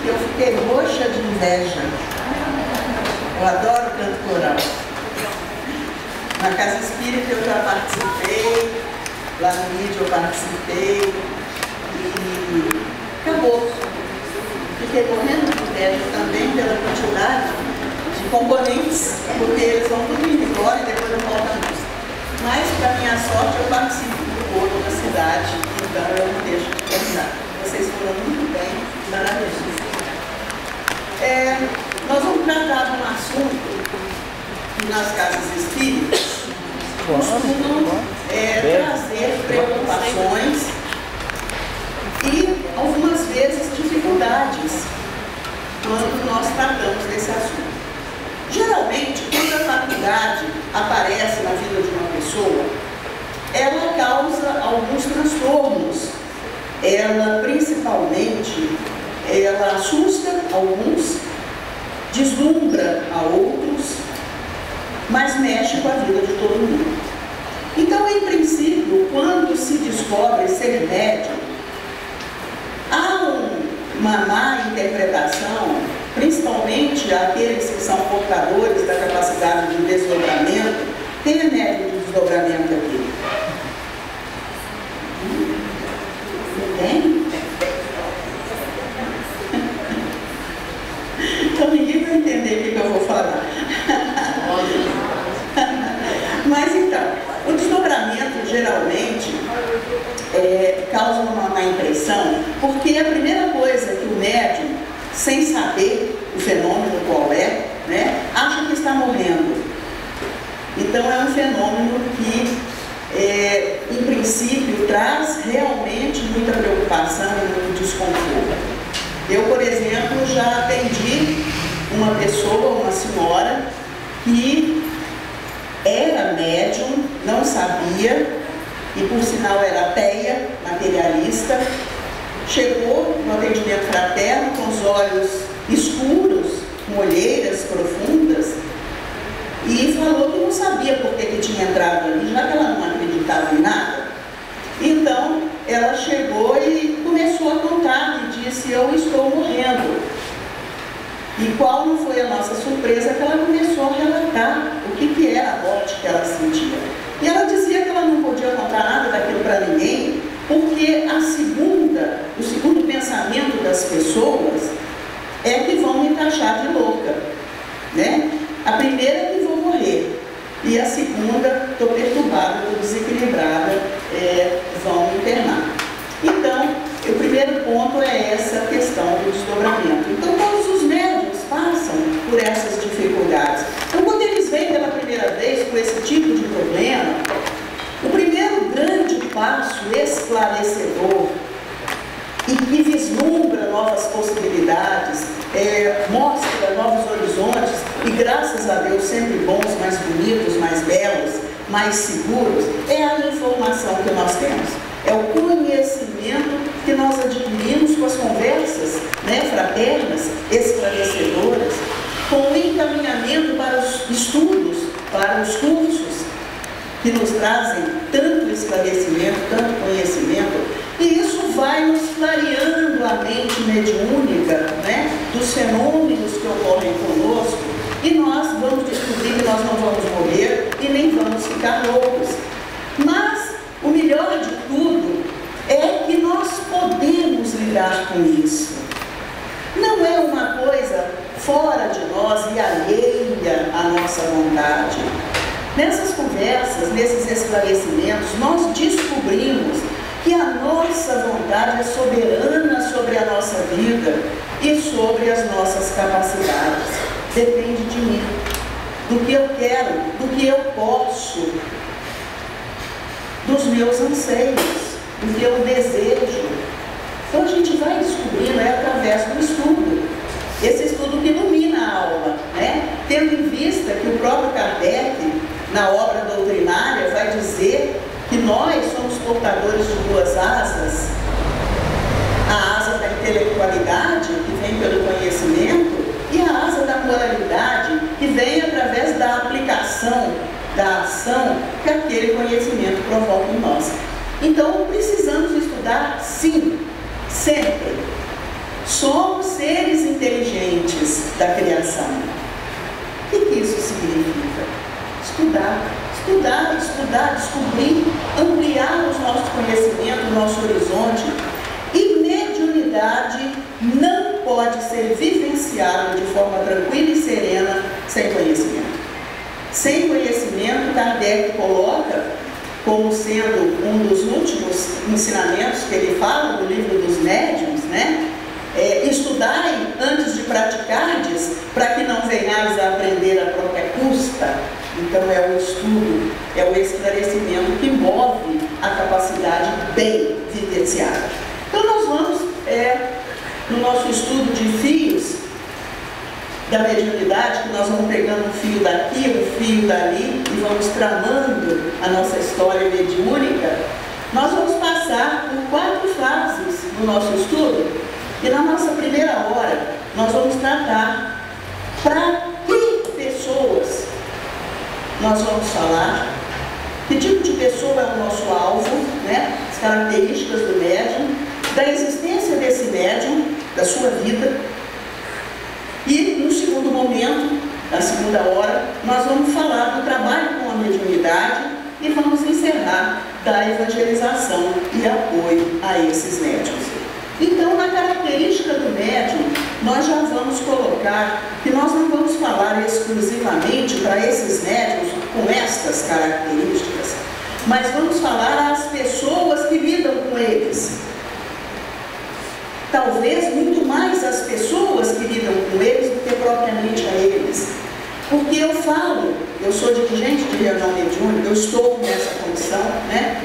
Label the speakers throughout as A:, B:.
A: que eu fiquei roxa de inveja. Eu adoro canto coral. Na Casa Espírita eu já participei, lá no mídia eu participei, e acabou. Fiquei morrendo de inveja também pela quantidade de componentes, porque eles vão tudo indo embora e depois não volta a música. Mas, para minha sorte, eu participo do coro na cidade, então eu não deixo de terminar. Vocês foram muito bem, maravilhosos. Nós vamos tratar de um assunto que nas casas espíritas costumam trazer preocupações e, algumas vezes, dificuldades quando nós tratamos desse assunto. Geralmente, quando a faculdade aparece na vida de uma pessoa, ela causa alguns transtornos. Ela, principalmente, ela assusta alguns, deslumbra a outros, mas mexe com a vida de todo mundo. Então, em princípio, quando se descobre ser médium, há uma má interpretação, principalmente aqueles que são portadores da capacidade de desdobramento. Quem é médium de desdobramento aqui? Ninguém? Então ninguém vai entender o que eu vou falar. Mas então, o desdobramento geralmente causa uma má impressão, porque a primeira coisa que o médium, sem saber o fenômeno qual é, né, acha que está morrendo. Então é um fenômeno que, em princípio, traz realmente muita preocupação e muito desconforto. Eu, por exemplo, já atendi uma pessoa, uma senhora, que era médium, não sabia, e por sinal era ateia, materialista. Chegou no atendimento fraterno com os olhos escuros, com olheiras profundas, e falou que não sabia por que tinha entrado ali, já que ela não acreditava em nada. Então, ela chegou e começou a contar e disse: eu estou morrendo. E qual não foi a nossa surpresa, que ela começou a relatar o que era a morte que ela sentia. E ela dizia que ela não podia contar nada daquilo para ninguém, porque o segundo pensamento das pessoas é que vão me taxar de louca, né? A primeira é que vou morrer, e a segunda, estou perturbada, estou desequilibrada, vão me internar. Então, o primeiro ponto é essa questão do desdobramento. Então, todos os médiuns passam por essas dificuldades. Então, quando eles vêm pela primeira vez com esse tipo de problema, o primeiro grande passo esclarecedor e que vislumbra novas possibilidades, mostra novos horizontes, e graças a Deus sempre bons, mais bonitos, mais belos, mais seguros, é a informação que nós temos. É o conhecimento que nós adquirimos com as conversas, né, fraternas, esclarecedoras, com o encaminhamento para os estudos, para os cursos, que nos trazem tanto esclarecimento, tanto conhecimento, e isso vai nos clareando a mente mediúnica, né, dos fenômenos que ocorrem conosco, e nós vamos descobrir que nós não vamos morrer e nem vamos ficar loucos. Mas o melhor de tudo é que nós podemos lidar com isso. Não é uma coisa fora de nós e alheia à nossa vontade. Nessas conversas, nesses esclarecimentos, nós descobrimos que a nossa vontade é soberana sobre a nossa vida e sobre as nossas capacidades. Depende de mim, do que eu quero, do que eu posso, dos meus anseios, do que eu desejo. Então a gente vai descobrindo através do estudo. Esse estudo que ilumina a alma, né? Tendo em vista que o próprio Kardec, na obra doutrinária, vai dizer que nós somos portadores de duas asas: a asa da intelectualidade, que vem pelo conhecimento, e a asa da moralidade, que vem através da aplicação, da ação que aquele conhecimento provoca em nós. Então, precisamos estudar, sim, sempre. Somos seres inteligentes da criação. O que isso significa? Estudar, descobrir, ampliar os nossos conhecimentos, o nosso horizonte. E mediunidade não pode ser vivenciada de forma tranquila e serena sem conhecimento. Sem conhecimento, Kardec coloca como sendo um dos últimos ensinamentos que ele fala no livro dos médiuns, né? Estudai antes de praticardes, para que não venhais a aprender a própria custa. Então é o estudo, é o esclarecimento que move a capacidade bem vivenciada. Então nós vamos, no nosso estudo de fios da mediunidade, que nós vamos pegando um fio daqui, um fio dali, e vamos tramando a nossa história mediúnica, nós vamos passar por 4 fases no nosso estudo. E na nossa primeira hora, nós vamos tratar para que pessoas nós vamos falar, que tipo de pessoa é o nosso alvo, né? As características do médium, da existência desse médium, da sua vida. E no segundo momento, na segunda hora, nós vamos falar do trabalho com a mediunidade e vamos encerrar da evangelização e apoio a esses médiuns. Então, na característica do médium, nós já vamos colocar que nós não vamos falar exclusivamente para esses médiuns com estas características, mas vamos falar às pessoas que lidam com eles. Talvez muito mais as pessoas que lidam com eles do que propriamente a eles. Porque eu sou dirigente de reunião mediúnica, eu estou nessa condição, né?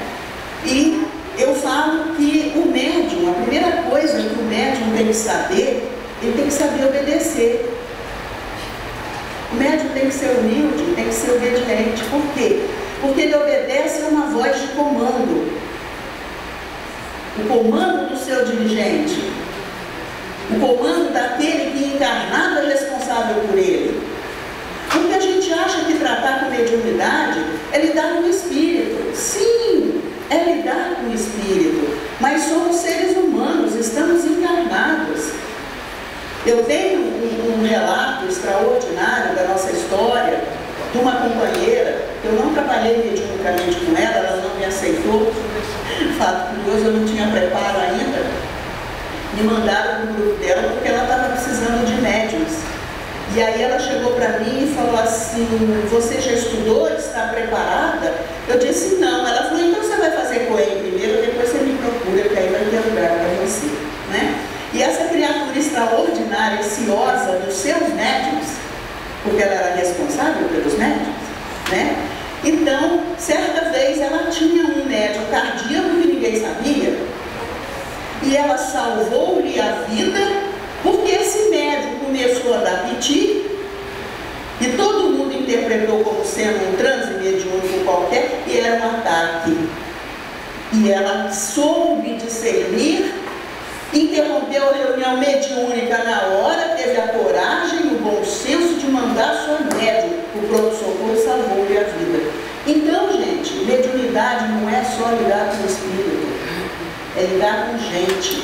A: E eu falo que o médium, a primeira coisa que o médium tem que saber, ele tem que saber obedecer. O médium tem que ser humilde, tem que ser obediente. Por quê? Porque ele obedece a uma voz de comando. O comando do seu dirigente. O comando daquele que encarnado é responsável por ele. Porque a gente acha que tratar com mediunidade é lidar com o espírito. Sim, é lidar com o espírito, mas somos seres humanos, estamos encarnados. Eu tenho um relato extraordinário da nossa história, de uma companheira, eu não trabalhei mediunicamente com ela, ela não me aceitou, fato curioso, eu não tinha preparo ainda, me mandaram para o grupo dela porque ela estava precisando de médiuns. E aí ela chegou para mim e falou assim, você já estudou, está preparada? Eu disse não. Ela falou, então você vai fazer COEM primeiro, depois você me procura, que aí vai ter lugar para você, né? E essa criatura extraordinária, ciosa dos seus médiuns, porque ela era responsável pelos médiuns, né? Então, certa vez ela tinha um médium cardíaco que ninguém sabia, e ela salvou-lhe a vida, porque esse médium começou a dar piti, e todo mundo interpretou como sendo um transe mediúnico qualquer, e era um ataque. E ela soube discernir, interrompeu a reunião mediúnica na hora, teve a coragem e o bom senso de mandar sua médium, o pronto-socorro salvou-lhe a vida. Então, gente, mediunidade não é só lidar com o espírito, é lidar com gente.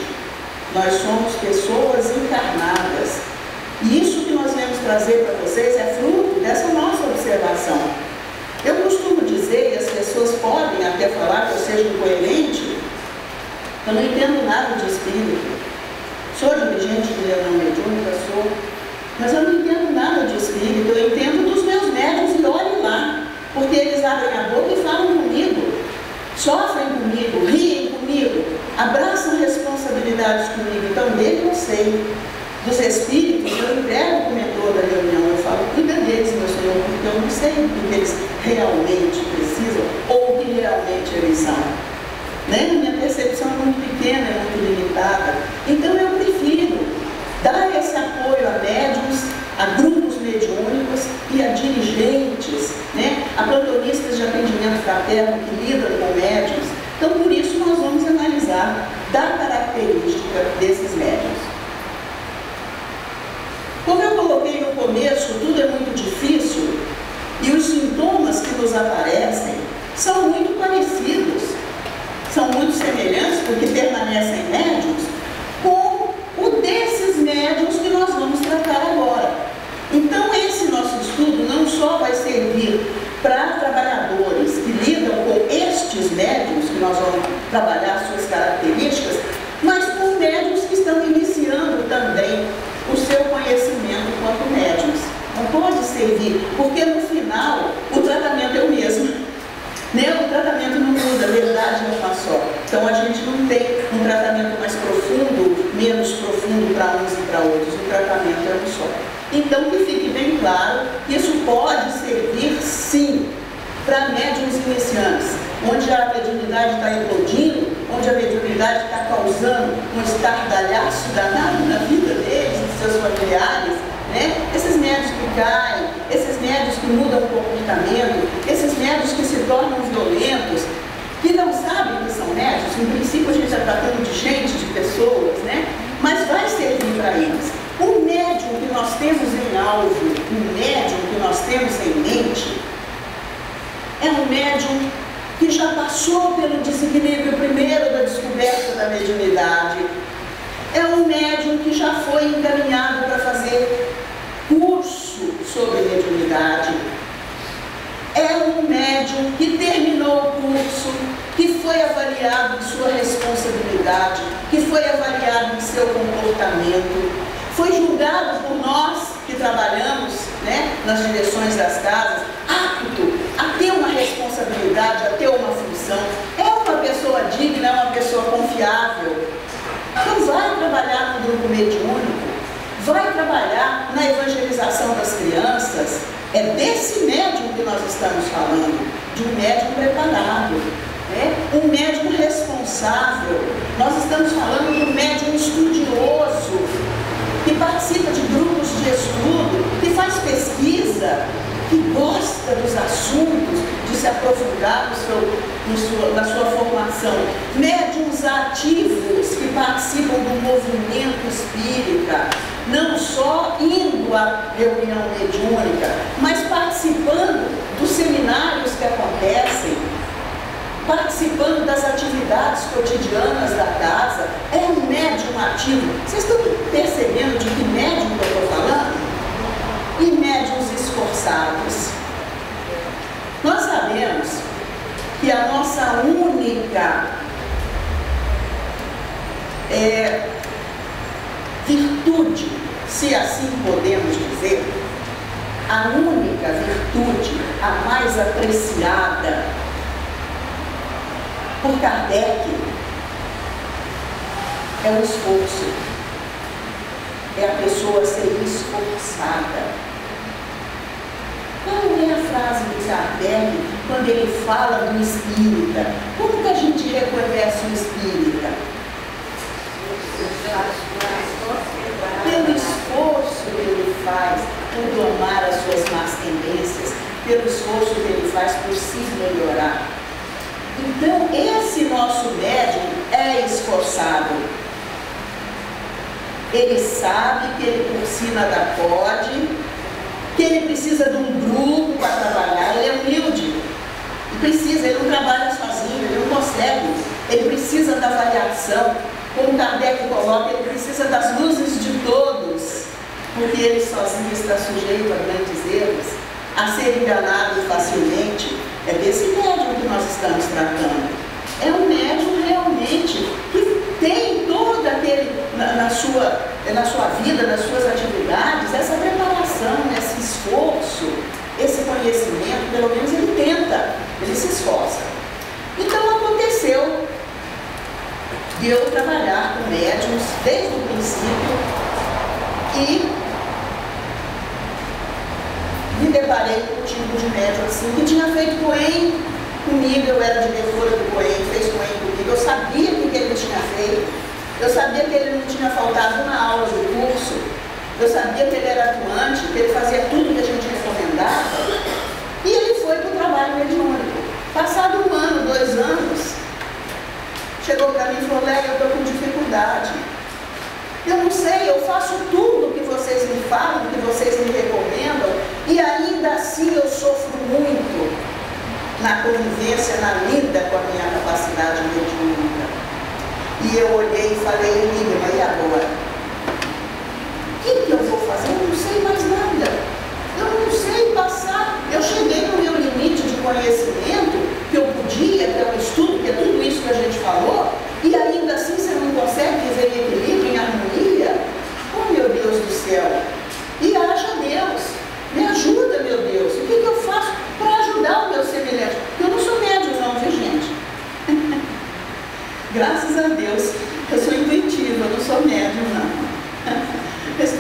A: Nós somos pessoas encarnadas. E isso que nós viemos trazer para vocês é fruto dessa nossa observação. Eu costumo dizer, e as pessoas podem até falar que eu seja incoerente, eu não entendo nada de espírito. Sou dirigente de reunião mediúnica, sou, mas eu não entendo nada de espírito. Eu entendo dos meus médiuns e olhem lá, porque eles abrem a boca e falam comigo, sofrem comigo, riem comigo, abraçam responsabilidades comigo. Então, dele eu sei. Dos espíritos, eu entrego o mentor da reunião, eu falo, cuida deles, meu Senhor, porque eu não sei o que eles realmente precisam ou o que realmente eles são. Né? Minha percepção é muito pequena, é muito limitada. Então, eu prefiro dar esse apoio a médiuns, a grupos mediúnicos e a dirigentes, né? A plantonistas de atendimento fraterno que lidam com médiuns. Então, por isso, nós vamos analisar da característica desses médiuns. Como eu coloquei no começo, tudo é muito difícil e os sintomas que nos aparecem são muito parecidos, são muito semelhantes, porque permanecem médiuns com o desse gente não tem um tratamento mais profundo, menos profundo para uns e para outros. O tratamento é um só. Então, que fique bem claro, isso pode servir, sim, para médiuns iniciantes, onde a mediunidade está explodindo, onde a mediunidade está causando um estardalhaço danado na vida deles, dos seus familiares, né? Esses médios que caem, esses médios que mudam o comportamento, esses médios que se tornam violentos, que não sabem que são médios. No princípio a gente está tratando de gente, de pessoas, né? Mas vai servir para eles. O médium que nós temos em alvo, o médium que nós temos em mente, é um médium que já passou pelo desequilíbrio primeiro da descoberta da mediunidade. É um médium que já foi encaminhado para fazer curso sobre mediunidade. É um médium que terminou o curso, que foi avaliado em sua responsabilidade, que foi avaliado em seu comportamento, foi julgado por nós que trabalhamos, né, nas direções das casas, apto a ter uma responsabilidade, a ter uma função. É uma pessoa digna, é uma pessoa confiável. Então vai trabalhar no grupo mediúnico, vai trabalhar na evangelização das crianças. É desse médium que nós estamos falando, de um médium preparado, né? Um médium responsável. Nós estamos falando de um médium estudioso, que participa de grupos de estudo, que faz pesquisa, que gosta dos assuntos, de se aprofundar na sua formação. Médiuns ativos que participam do movimento espírita, não só indo à reunião mediúnica, mas participando dos seminários que acontecem, participando das atividades cotidianas da casa. É um médium ativo. Vocês estão percebendo de que médium que eu estou falando? E médiuns esforçados. Nós sabemos que a nossa única virtude, se assim podemos dizer, a única virtude, a mais apreciada por Kardec, é o esforço. É a pessoa ser esforçada. Qual é a frase de Kardec quando ele fala do espírita? Como que a gente reconhece o espírita? Pelo esforço que ele faz por domar as suas más tendências, pelo esforço que ele faz por se melhorar. Então, esse nosso médium é esforçado. Ele sabe que ele por si nada pode, que ele precisa de um grupo para trabalhar. Ele é humilde, ele não trabalha sozinho, ele não consegue, ele precisa da variação. Como Kardec coloca, ele precisa das luzes de todos, porque ele sozinho está sujeito a grandes erros, a ser enganado facilmente. É desse médium que nós estamos tratando. É um médium realmente que tem todo aquele, na sua vida, nas suas atividades, essa preparação, esse esforço, esse conhecimento. Pelo menos ele tenta, ele se esforça. Então aconteceu de eu trabalhar com médiums desde o princípio e me deparei com um tipo de médium assim, que tinha feito Coen comigo. Eu era diretora do Coen, fez Coen comigo. Eu sabia o que ele tinha feito, eu sabia que ele não tinha faltado uma aula do curso, eu sabia que ele era atuante, que ele fazia tudo que a gente recomendava. E ele foi para o trabalho mediúnico. Passado 1 ano, 2 anos, chegou para mim e falou: Lélia, eu estou com dificuldade. Eu não sei, eu faço tudo o que vocês me falam, o que vocês me recomendam, e ainda assim eu sofro muito na convivência, na lida com a minha capacidade mediúnica. E eu olhei e falei: Enigma, e agora? O que eu vou fazer? Eu não sei mais nada. Eu não sei passar. Eu cheguei no meu limite de conhecimento, que eu podia, que é o estudo, que é tudo isso que a gente falou, e ainda assim você não consegue viver em equilíbrio, em harmonia? Oh, meu Deus do céu! E haja Deus, me ajuda, meu Deus. O que eu faço para ajudar o meu semelhante? Eu não sou médium não, viu, gente? Graças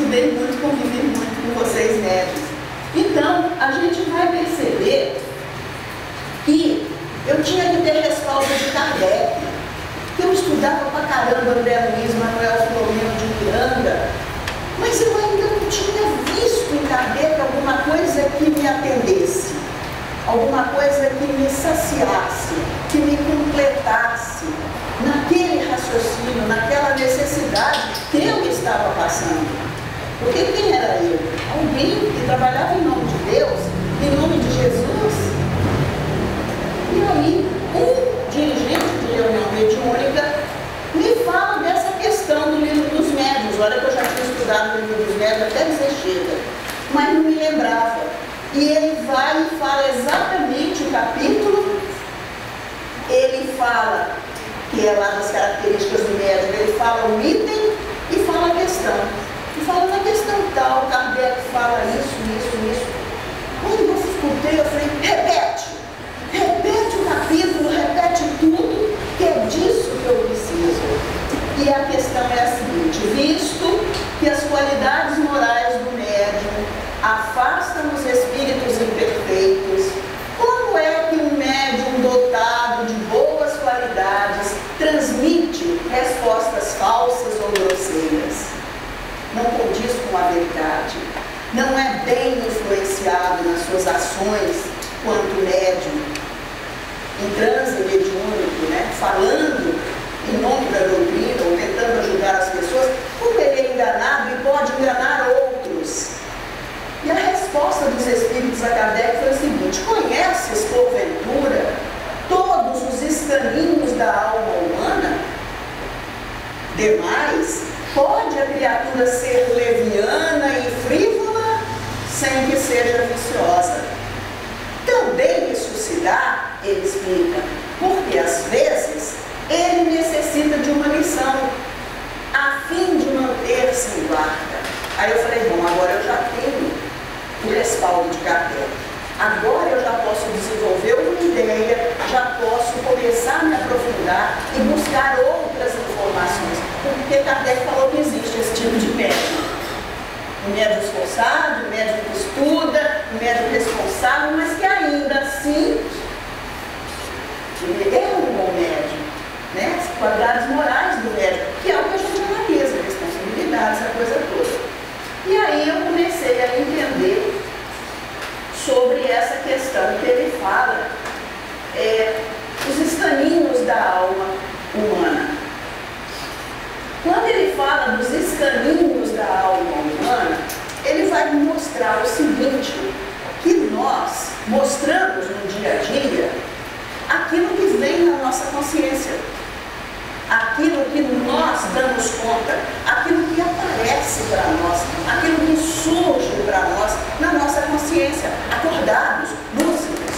A: estudei muito, convivi muito com vocês médicos. Então, a gente vai perceber que eu tinha que ter respaldo de Kardec, que eu estudava pra caramba André Luiz, Manuel Filomeno de Miranda, mas eu ainda não tinha visto em Kardec alguma coisa que me atendesse, alguma coisa que me saciasse, que me completasse naquele raciocínio, naquela necessidade que eu estava passando. Porque quem era eu? Alguém que trabalhava em nome de Deus, em nome de Jesus. E aí, um dirigente de reunião mediúnica me fala dessa questão do livro dos médiuns. Olha que eu já tinha estudado o livro dos médiuns até dizer chega, mas não me lembrava. E ele vai e fala exatamente o capítulo, ele fala, que é lá das características do médium, ele fala o item e fala a questão. E fala na questão tal, Kardec fala isso. Quando eu escutei, eu falei, repete o capítulo, repete tudo, que é disso que eu preciso. E a questão é a seguinte: visto que as qualidades morais do médium afastam os espíritos imperfeitos, como é que um médium dotado de boas qualidades transmite respostas falsas ou grosseiras? Não condiz com a verdade, não é bem influenciado nas suas ações quanto médium, em transe mediúnico, né? Falando em nome da doutrina ou tentando ajudar as pessoas, como ele é enganado e pode enganar outros. E a resposta dos espíritos a Kardec foi o seguinte: conheces, porventura, todos os escaninhos da alma humana? Demais, pode a criatura ser leviana e frívola sem que seja viciosa? Também isso se dá, ele explica, porque às vezes ele necessita de uma lição a fim de manter-se em guarda. Aí eu falei, bom, agora eu já tenho o respaldo de Kardec. Agora eu já posso desenvolver uma ideia, já posso começar a me aprofundar e buscar outras informações. Porque Kardec falou que existe esse tipo de médium. Um médium esforçado, um médium que estuda, um médium responsável, mas que ainda assim ele é um bom médium, né? As qualidades morais do médium, que é o que a gente analisa, responsabilidade, essa coisa toda. E aí eu comecei a entender sobre essa questão que ele fala, os escaninhos da alma humana. Quando ele fala dos escaninhos da alma humana, ele vai mostrar o seguinte, que nós mostramos no dia a dia aquilo que vem na nossa consciência, aquilo que nós damos conta, aquilo que aparece para nós, aquilo que surge para nós na nossa consciência, acordados, lúcidos.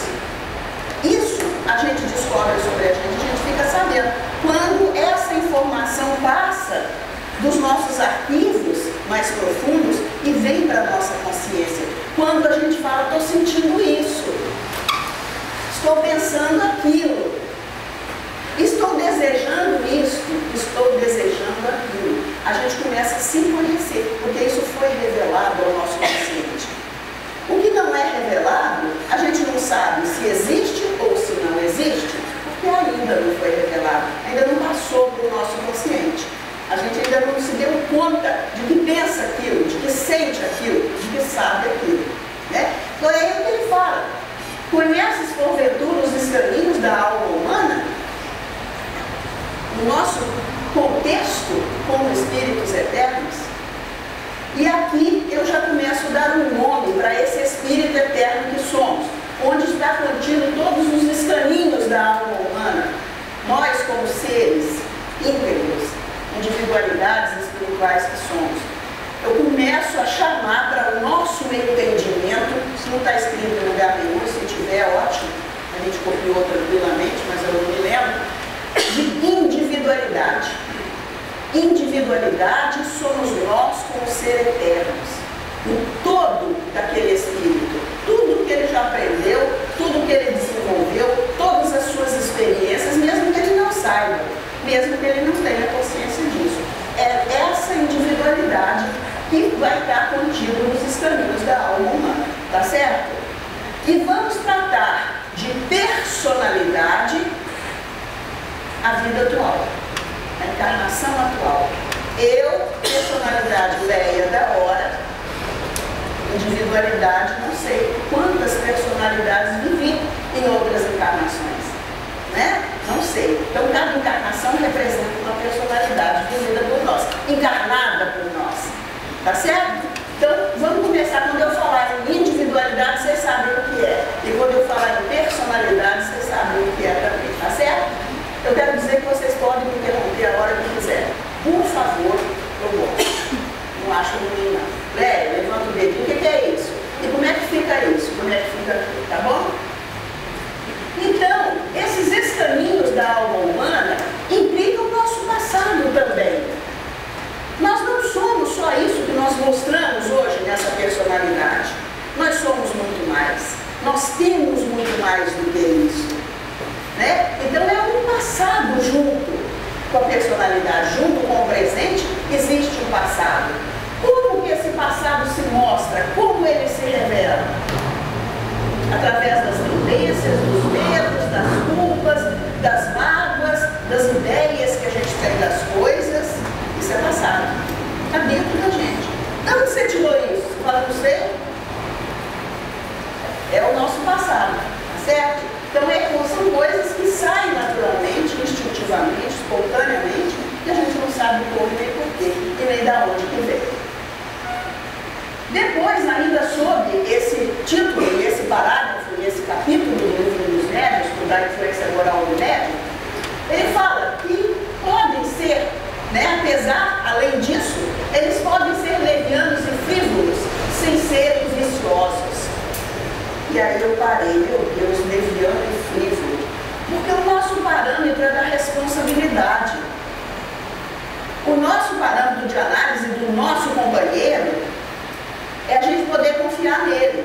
A: Isso a gente descobre sobre a gente fica sabendo. Quando essa informação passa dos nossos arquivos mais profundos e vem para a nossa consciência. Quando a gente fala, estou sentindo isso, estou pensando aquilo, estou desejando isto, estou desejando aquilo. A gente começa a se conhecer, porque isso foi revelado ao nosso consciente. O que não é revelado, a gente não sabe se existe ou se não existe, porque ainda não foi revelado, ainda não passou para o nosso consciente. A gente ainda não se deu conta de que pensa aquilo, de que sente aquilo, de que sabe aquilo, né? Então é o que ele fala. Conheces porventura os escaninhos da alma humana? No nosso contexto como espíritos eternos? E aqui eu já começo a dar um nome para esse espírito eterno que somos, onde está contido todos os escaninhos da alma humana. Nós, como seres íntegros, individualidades espirituais que somos, eu começo a chamar para o nosso entendimento, se não está escrito em lugar nenhum, se tiver, ótimo, a gente copiou tranquilamente, mas eu não me lembro, de individualidade. Individualidade somos nós como ser eternos. O todo daquele espírito, tudo que ele já aprendeu, tudo que ele desenvolveu, todas as suas experiências, mesmo que ele não saiba, mesmo que ele não tenha consciência disso. É essa individualidade que vai estar contido nos escaninhos da alma humana, tá certo? E vamos tratar de personalidade, a vida atual, a encarnação atual. Eu, personalidade Leia da hora, individualidade, não sei quantas personalidades vivi em outras encarnações, né? Não sei. Então, cada encarnação representa uma personalidade vivida por nós, encarnada por nós, tá certo? Então, vamos começar. Quando eu falar em individualidade, vocês sabem o que é. E quando eu falar em personalidade, vocês sabem o que é também, tá certo? Eu quero dizer que vocês podem me interromper a hora que quiserem. Por favor, eu gosto. Não acho ruim, não. Léo, levanta o dedinho. O que é isso? E como é que fica isso? Como é que fica aqui? Tá bom? Então, esses escaninhos da alma humana implicam o nosso passado também. Nós não somos só isso que nós mostramos hoje nessa personalidade. Nós somos muito mais. Nós temos muito mais do que isso, né? Então é um passado junto com a personalidade, junto com o presente, existe um passado. Como que esse passado se mostra? Como ele se revela? Através das tendências, dos medos, das culpas, das mágoas, das ideias que a gente tem das coisas. Isso é passado. Está dentro da gente. De onde você tirou isso? Você fala, não sei. É o nosso passado, tá certo? Então são coisas que saem naturalmente, instintivamente, espontaneamente, e a gente não sabe como nem porquê, e nem da onde que vem. Depois, ainda sob esse título, e esse parágrafo, e esse capítulo do livro dos médiuns, da influência moral do médium, ele fala que podem ser, né, apesar, além disso, eles podem ser levianos e frívolos, sem serem viciosos. E aí eu parei, meu Deus, leviano e frívolo, porque o nosso parâmetro é da responsabilidade. O nosso parâmetro de análise do nosso companheiro é a gente poder confiar nele.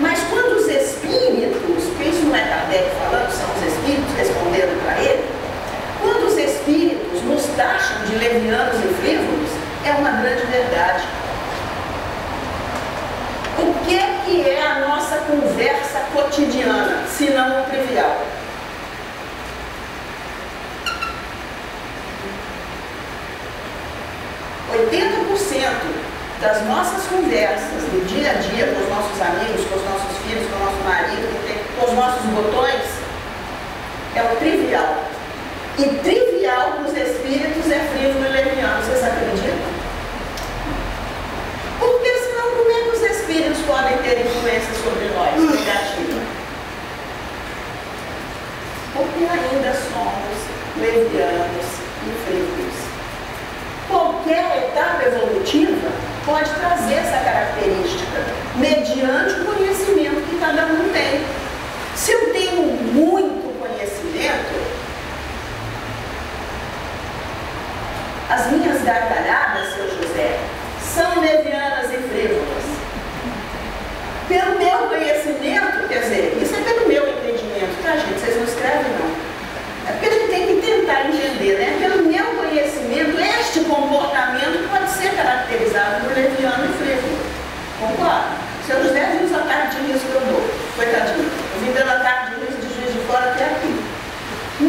A: Mas quando os espíritos, porque isso não é Kardec falando, são os espíritos respondendo para ele, quando os espíritos nos taxam de levianos e frívolos, é uma grande verdade. O que é a nossa conversa cotidiana, se não o trivial? Das nossas conversas do dia a dia com os nossos amigos, com os nossos filhos, com o nosso marido, com os nossos botões, é o trivial. E trivial para os espíritos é frívolo e leviano, vocês acreditam? Porque senão como é que os espíritos podem ter influência sobre nós, negativa? Porque ainda somos levianos e frívolos. Qualquer etapa evolutiva pode trazer essa característica, mediante o conhecimento que cada um tem. Se eu tenho muito conhecimento, as minhas gargalhadas, seu José, são levianas e frívolas. Pelo meu conhecimento, quer dizer, isso é pelo meu entendimento, tá, gente? Vocês não escrevem, não. É porque a gente tem que tentar entender, né? Pelo meu conhecimento, este comportamento pode ser caracterizado por leviano e frívolo. Concordo? O seu José viu os ataques de riso que eu dou. Coitadinho. Eu vim dando ataque de riso de Juiz de Fora até aqui.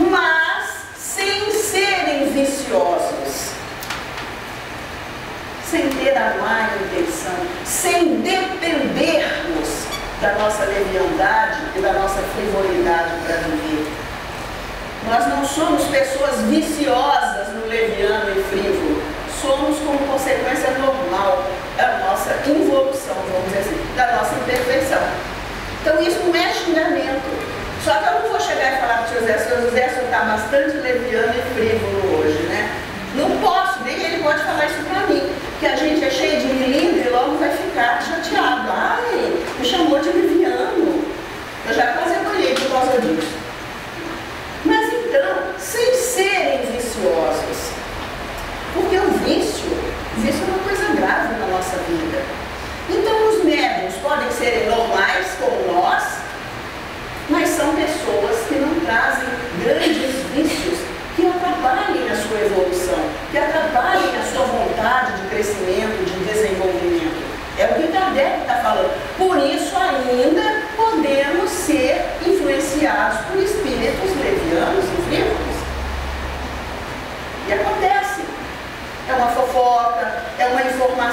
A: Mas sem serem viciosos. Sem ter a má intenção. Sem dependermos da nossa leviandade e da nossa frivolidade para viver. Nós não somos pessoas viciosas no leviano e frívolo. Somos como consequência normal da nossa involução, vamos dizer assim, da nossa imperfeição. Então isso não é xingamento. Só que eu não vou chegar e falar para o seu José, o senhor está bastante leviano e frívolo hoje, né? Não posso, nem ele pode falar isso para mim. Que a gente é cheio de milindre e logo vai ficar chateado. Ai, me chamou de leviano. Eu já quase apanhei por causa disso. Mas então, sem serem viciosos, porque o vício é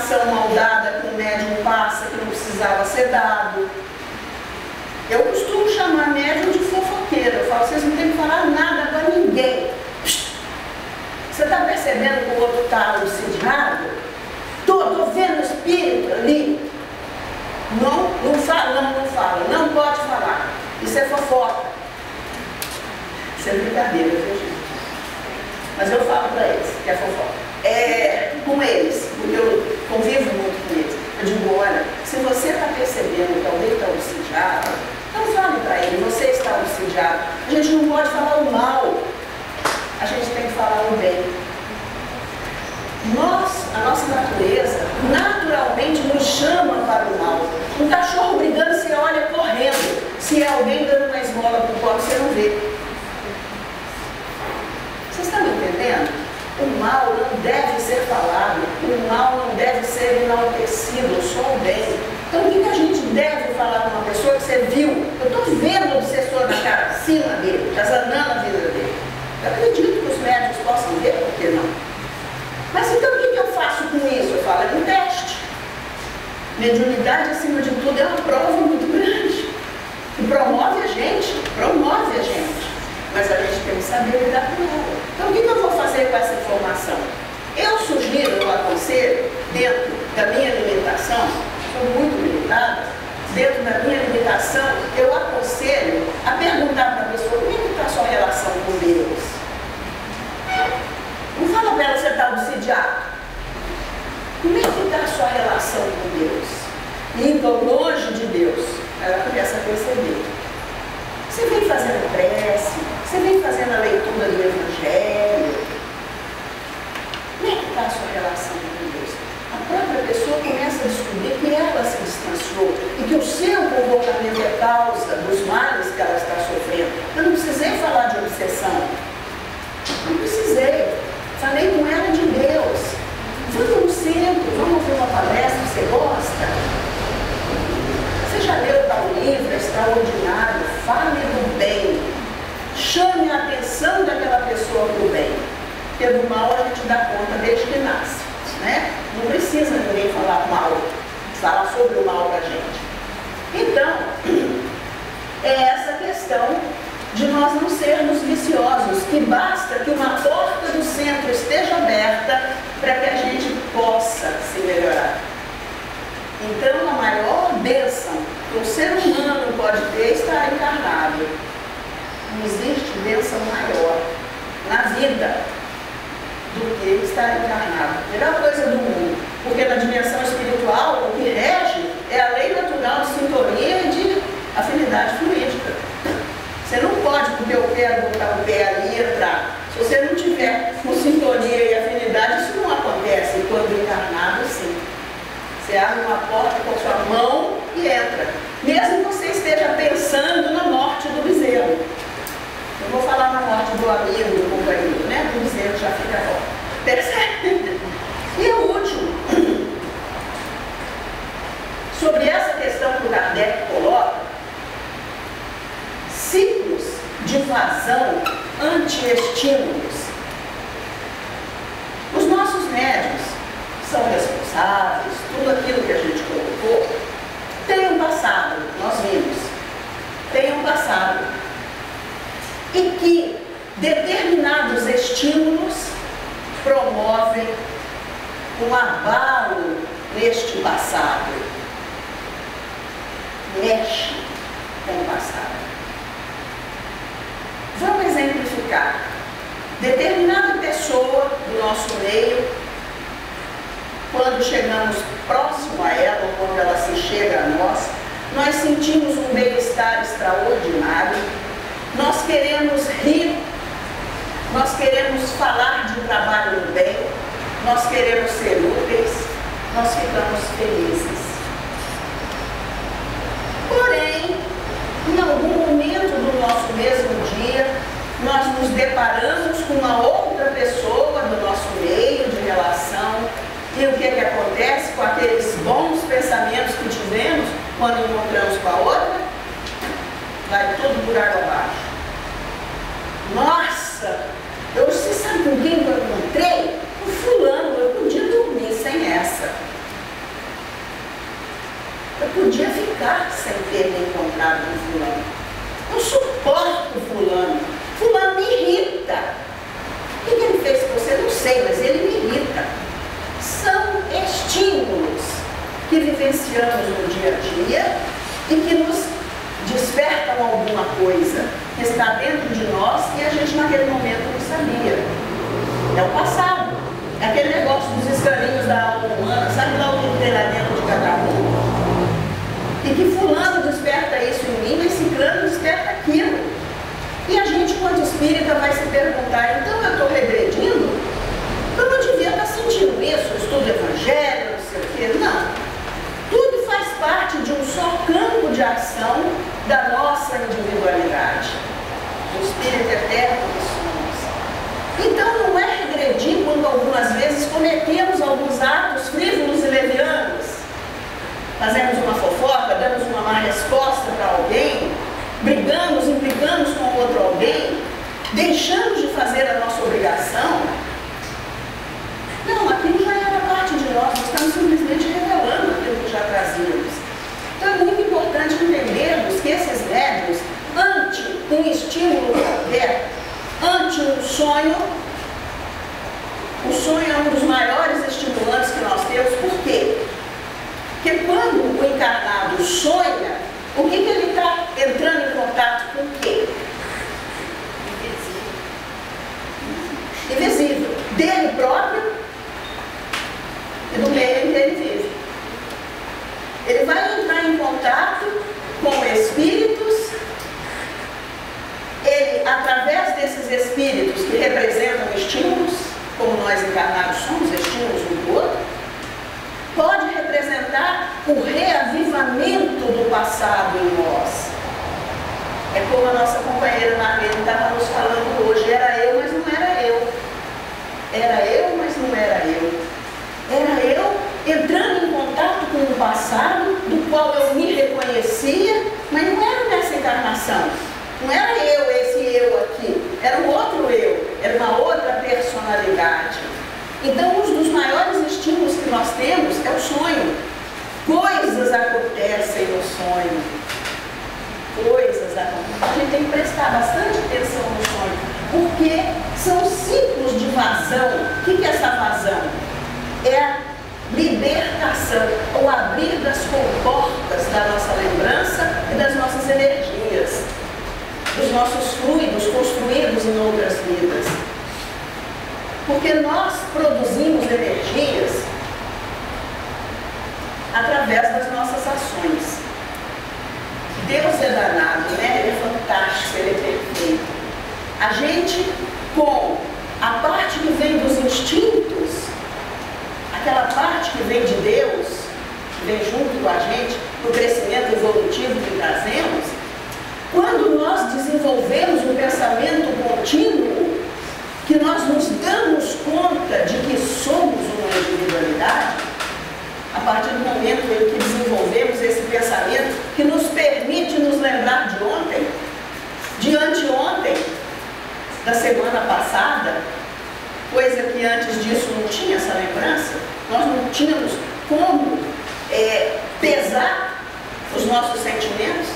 A: informação mal dada que o médium passa que não precisava ser dado. Eu costumo chamar médium de fofoqueira. Eu falo, vocês não têm que falar nada para ninguém. Você está percebendo que o outro está alucinado? Estou vendo o espírito ali. Não fala, não pode falar. Isso é fofoca. Isso é brincadeira, viu, gente? Mas eu falo para eles que é fofoca. Com eles, porque eu convivo muito com eles. Eu digo, olha, se você está percebendo que alguém está obsidiado, não fale para ele, você está obsidiado. A gente não pode falar o mal, a gente tem que falar o bem. A nossa natureza, naturalmente nos chama para o mal. Um cachorro brigando, você olha correndo. Se é alguém dando uma esmola para o pobre, você não vê. Vocês estão me entendendo? O mal não deve ser falado, o mal não deve ser enaltecido, só o bem. Então o que a gente deve falar com uma pessoa que você viu? Eu estou vendo o obsessor na cara cima dele, azanando a vida dele. Eu acredito que os médicos possam ver, por que não? Mas então o que eu faço com isso? Eu falo, é um teste. Mediunidade, acima de tudo, é uma prova muito grande. Que promove a gente. Mas a gente tem que saber lidar com ela. Então o que eu vou fazer com essa informação? Eu sugiro, eu aconselho, dentro da minha limitação, sou muito limitada, dentro da minha limitação, eu aconselho a perguntar para a pessoa, como é que está a sua relação com Deus? Não fala para ela, você está obsidiado. Como é que está a sua relação com Deus? Indo longe de Deus, ela começa a perceber. Você vem fazendo prece, você vem fazendo a leitura do Evangelho. Como é que está a sua relação com Deus? A própria pessoa começa a descobrir que ela se distanciou e que o seu comportamento é causa dos males que ela está sofrendo. Eu não precisei falar de obsessão. Não precisei. Falei com ela de Deus. Vamos no centro, vamos ver uma palestra, você gosta? Você já leu tal livro, é extraordinário, fale do bem. Chame a atenção daquela pessoa para o bem. Porque do mal a gente dá conta desde que nasce, né? Não precisa ninguém falar mal, falar sobre o mal para a gente. Então, é essa questão de nós não sermos viciosos, que basta que uma porta do centro esteja aberta para que a gente possa se melhorar. Então, a maior bênção que um ser humano pode ter é estar encarnado. Não existe bênção maior na vida do que estar encarnado. A melhor coisa do mundo. Porque na dimensão espiritual, o que rege é a lei natural de sintonia e de afinidade fluídica. Você não pode, porque eu quero botar o pé ali e entrar. Se você não tiver com sintonia e afinidade, isso não acontece. E quando encarnado, sim. Você abre uma porta com a sua mão e entra. Mesmo que você esteja pensando na morte do bezerro. Eu vou falar na morte do amigo, do companheiro, né? Do bezerro já fica bom. Percebe? E o último, sobre essa questão que o Kardec coloca, ciclos de vazão anti-estímulos. Os nossos médiuns são responsáveis, tudo aquilo que a gente colocou, tem um passado, nós vimos, tem um passado. E que determinados estímulos promovem um abalo neste passado. Mexe com o passado. Vamos exemplificar. Determinada pessoa do nosso meio, quando chegamos próximo a ela, ou quando ela se chega a nós sentimos um bem-estar extraordinário, nós queremos rir, nós queremos falar de um trabalho do bem, nós queremos ser úteis, nós ficamos felizes. Porém, em algum momento do nosso mesmo dia, nós nos deparamos com uma outra pessoa do nosso meio de relação. E o que acontece com aqueles bons pensamentos que tivemos quando encontramos com a outra? Vai tudo por água abaixo. Nossa, você sabe com quem eu encontrei? O fulano, eu podia dormir sem essa. podia ficar sem ter me encontrado com fulano. Eu suporto fulano. Fulano me irrita. O que ele fez com você? Não sei, mas ele me irrita. São estímulos que vivenciamos no dia a dia e que nos despertam alguma coisa que está dentro de nós e a gente naquele momento não sabia. É o passado. É aquele negócio dos escaninhos da alma humana, sabe lá o que tem lá dentro de cada um? E que fulano desperta isso em mim, mas ciclano desperta aquilo. E a gente, quando espírita, vai se perguntar, então eu estou regredindo? Eu não devia estar sentindo isso, eu estudo evangelho, não sei o quê. Não. Tudo faz parte de um só campo de ação da nossa individualidade. O espírito eterno que somos. Então não é regredir quando algumas vezes cometemos alguns atos frívolos e levianos. Fazemos uma fofoca, damos uma má resposta para alguém, brigamos, implicamos com outro alguém, deixamos de fazer a nossa obrigação. Não, aquilo já era parte de nós, nós estamos simplesmente revelando aquilo que já trazíamos. Então é muito importante entendermos que esses médiuns, ante um estímulo qualquer, ante um sonho, o sonho é um dos maiores estimulantes que nós temos. Por quê? Porque quando o encarnado sonha, o que ele está entrando em contato com o quê? Invisível. Dele próprio e do meio em que ele vive. Ele vai entrar em contato com espíritos. Ele, através desses espíritos que representam estímulos, como nós encarnados somos, estímulos um do outro, pode representar o reavivamento do passado em nós. É como a nossa companheira Marlene estava nos falando hoje, era eu, mas não era eu. Era eu, mas não era eu. Era eu entrando em contato com o passado, do qual eu me reconhecia, mas não era nessa encarnação. Não era eu, esse eu aqui. Era um outro eu, era uma outra personalidade. Então, um dos maiores estímulos que nós temos é o sonho. Coisas acontecem no sonho. Coisas acontecem. A gente tem que prestar bastante atenção no sonho, porque são ciclos de vazão. O que é essa vazão? É a libertação, o abrir das comportas da nossa lembrança e das nossas energias, dos nossos fluidos construídos em outras vidas. Porque nós produzimos energias através das nossas ações. Deus é danado, né? Ele é fantástico, ele é perfeito. A gente, com a parte que vem dos instintos, aquela parte que vem de Deus, que vem junto com a gente, no crescimento evolutivo que trazemos, quando nós desenvolvemos um pensamento contínuo, que nós nos damos conta de que somos uma individualidade, a partir do momento em que desenvolvemos esse pensamento que nos permite nos lembrar de ontem, de anteontem, da semana passada, coisa que antes disso não tinha essa lembrança, nós não tínhamos como pesar os nossos sentimentos,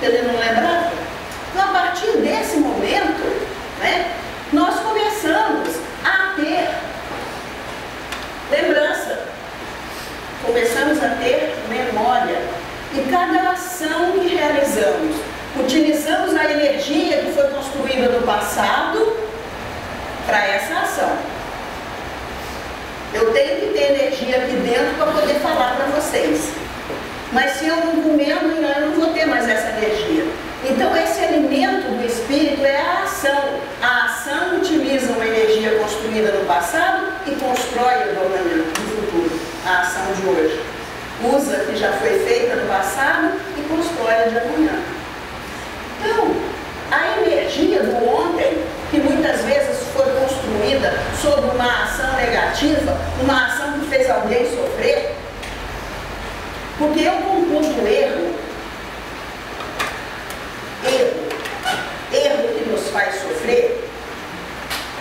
A: ele não lembrava. Então, a partir desse momento, né, nós começamos a ter lembrança, começamos a ter memória, e cada ação que realizamos, utilizamos a energia que foi construída no passado para essa ação. Eu tenho que ter energia aqui dentro para poder falar para vocês, mas se eu não comer amanhã, eu não vou ter mais essa energia. Então esse alimento do espírito é a ação. A ação utiliza uma energia construída no passado e constrói o amanhã, no futuro, a ação de hoje. Usa a que já foi feita no passado e constrói a de amanhã. Então, a energia do ontem, que muitas vezes foi construída sobre uma ação negativa, uma ação que fez alguém sofrer, porque eu computo erro que nos faz sofrer,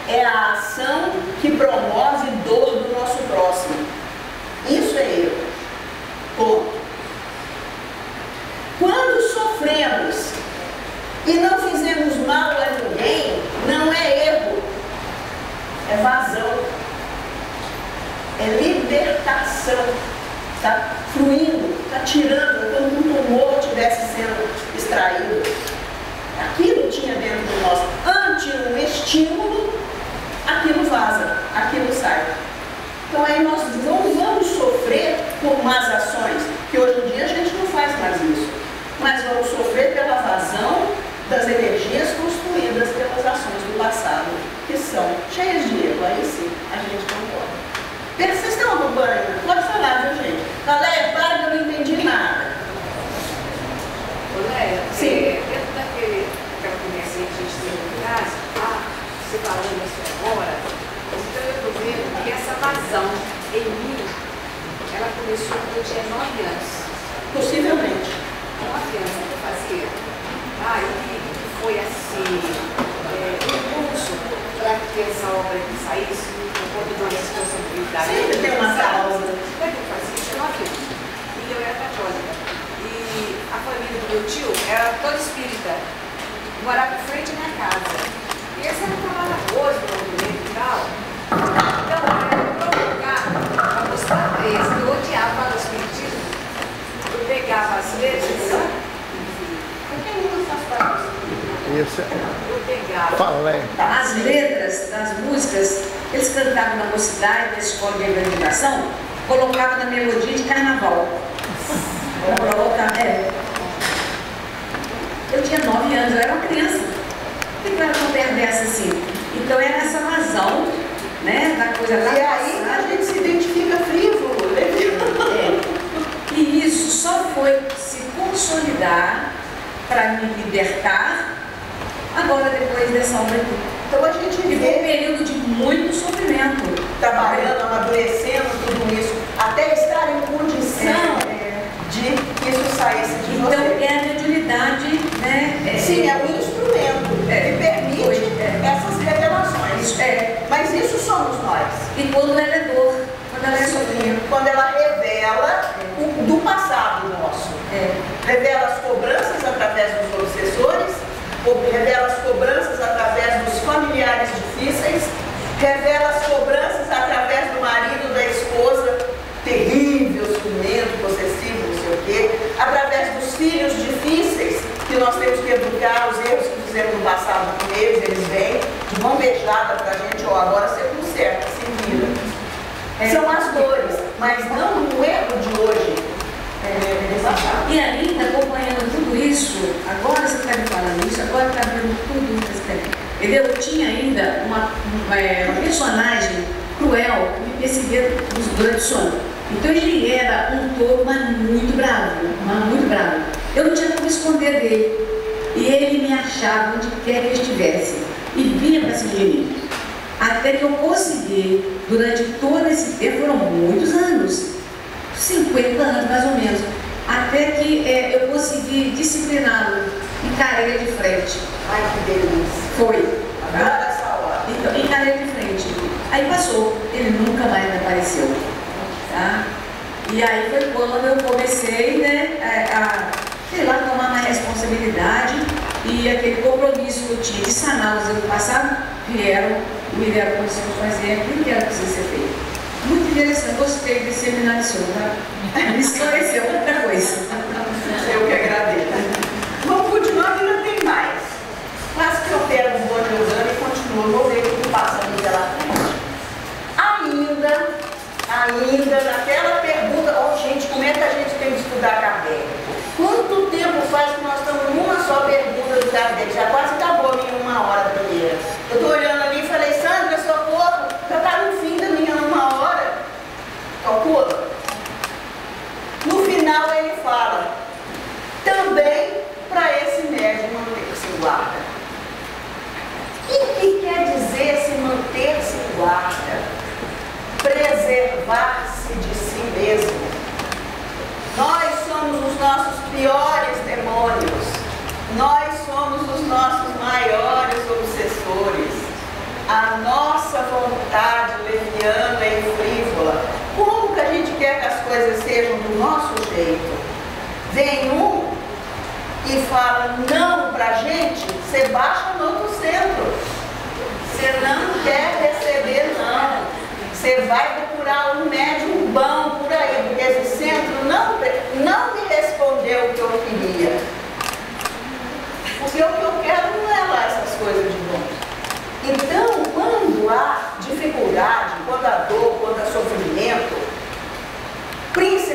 A: é a ação que promove dor do nosso próximo. Isso é erro. Ponto. está fluindo, está tirando, como um tumor estivesse sendo extraído. Aquilo tinha dentro de nós, ante um estímulo, aquilo vaza, aquilo sai. Então aí nós não vamos sofrer por más ações, que hoje em dia a gente não faz mais isso, mas vamos sofrer pela vazão das energias construídas pelas ações do passado, que são cheias de erro, aí sim, a gente concorda. Vocês estão acompanhando? Pode falar, viu, gente? Valéria, para que eu não entendi nada.
B: Valéria,
A: sim.
B: Dentro daquela conversa que a gente teve em casa, você falando isso agora, então eu estou vendo que essa vazão em mim, ela começou quando eu tinha 9 anos.
A: Possivelmente.
B: 9 anos que eu fazia. E foi assim, um impulso para que essa obra saísse, um pouco de uma responsabilidade.
A: Sempre tem uma causa.
B: Como é que eu fazia isso? 9 anos. E eu era católica. E a família do meu tio era toda espírita. Morava em frente à minha casa. E esse era um trabalho arroz, no movimento e tal. Então, para provocar, para mostrar para eles que eu odiava o espiritismo, eu pegava as letras.
C: Isso.
B: Eu pegava.
C: Fala, né?
D: As letras das músicas, eles cantavam na mocidade, na escola de evangelização, colocavam na melodia de carnaval. Eu tinha 9 anos, eu era uma criança. Por que eu era tão perversa assim? Então era essa vazão, né, da coisa lá.
A: E aí a gente se identifica frívolo, né?
D: E isso só foi se consolidar para me libertar agora, depois dessa obra aqui.
A: Então a gente
D: E foi um
A: vê
D: período de muito sofrimento.
A: trabalhando, amadurecendo tudo isso, até estar em condição de que isso saísse de
D: Então
A: você.
D: é a mediunidade, né?
A: Sim, é um instrumento que permite essas revelações.
D: Isso
A: Mas isso somos nós.
D: E quando ela é dor, quando ela é sofrimento.
A: Quando ela revela do passado nosso. Revela as cobranças através dos obsessores, revela as cobranças através dos familiares difíceis, revela as cobranças através do marido, da esposa, terrível, ciumento, possessivo, não sei o quê, através dos filhos difíceis, que nós temos que educar, os erros que fizemos no passado com eles, eles vêm de mão beijada pra gente, agora você conserta, se vira. São as dores, mas não o erro de hoje.
D: E ainda, acompanhando tudo isso, agora você está me falando isso, agora está vendo tudo isso. Entendeu? Eu tinha ainda uma personagem cruel que me perseguia durante o sono. Então ele era um touro, mas muito bravo, Eu não tinha como esconder dele. E ele me achava onde quer que eu estivesse. E vinha para cima de mim. Até que eu consegui, durante todo esse tempo, foram muitos anos, 50 anos mais ou menos, até que eu consegui discipliná-lo, encarei ele de frente.
A: Ai, que delícia.
D: Foi.
A: Agora essa hora.
D: Então, encarei de frente. Aí passou, ele nunca mais me apareceu. Tá? E aí foi quando eu comecei, né, a, sei lá, tomar mais responsabilidade e aquele compromisso que eu tinha de sanar os anos passados, me deram condição de fazer aquilo que era preciso ser feito. Muito interessante, gostei desse seminário seu, tá? Me esclareceu muita coisa.
A: Eu que agradeço. Vamos continuar, que ainda tem mais. Mas que eu pego o bonde andando e continuo, vou ver o que passa ali pela frente. Ainda naquela pergunta, gente, como é que a gente tem que estudar Kardec? Quanto tempo faz que nós estamos numa só pergunta do Kardec? Já quase acabou a minha 1 hora da primeira. Eu estou olhando ali e falei, Sandra, socorro, já está no fim da minha 1 hora. Calcula. No final ele fala, também para esse médium manter-se em guarda. O que quer dizer se manter-se em guarda? Preservar-se de si mesmo. Nós somos os nossos piores demônios. Nós somos os nossos maiores obsessores. A nossa vontade leviana e frívola. Como que a gente quer que as coisas sejam do nosso jeito? Vem um e fala não pra gente, você baixa no outro centro. Você não quer receber não. Você vai procurar um médium bom por aí, porque esse centro